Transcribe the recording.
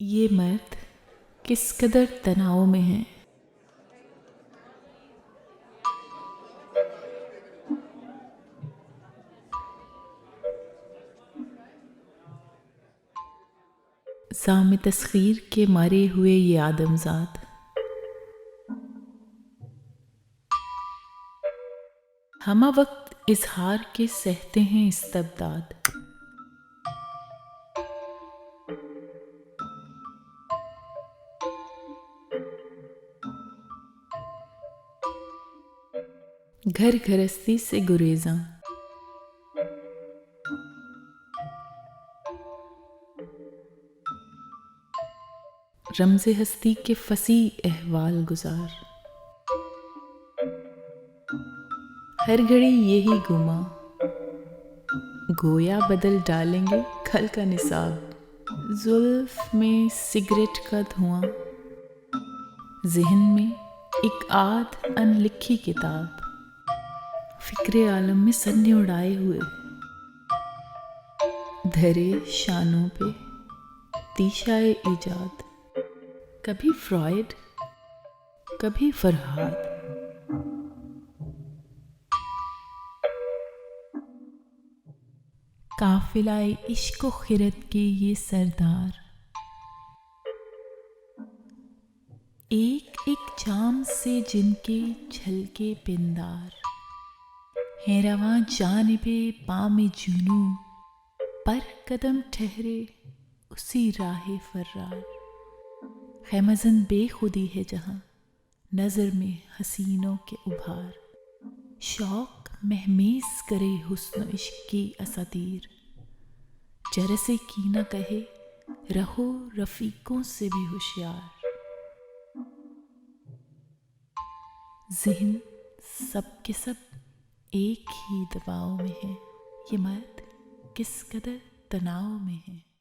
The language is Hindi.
ये मर्द किस कदर तनाव में है। ज़ाम तस्खीर के मारे हुए ये आदमजाद हमा वक्त इजहार के सहते हैं इस्तबदाद। घर गृहस्थी से गुरेज़ां रमज़े हस्ती के फसी अहवाल गुजार। हर घड़ी यही गुमा गोया बदल डालेंगे कल का निसाब। जुल्फ में सिगरेट का धुआं, ज़हन में एक आध अनलिखी किताब। फिक्रे आलम में सन्ने उड़ाए हुए धरे शानों पे तीशाए इजाद। कभी फ्रॉयड कभी फरहाद। काफिलाए इश्क व खिरत के ये सरदार एक एक जाम से जिनके झलके पिंदार हैं रवां जानिबे पामे जुनू पर कदम ठहरे उसी राहे फर्रार। खैमज़न बेखुदी है जहाँ नज़र में हसीनों के उभार। शौक महमेज करे हुस्न इश्क की असातीर। जरसे कीना कहे रहो रफ़ीकों से भी होशियार। ज़हन सब के सब एक ही दबाव में है। ये मर्द किस कदर तनाव में है।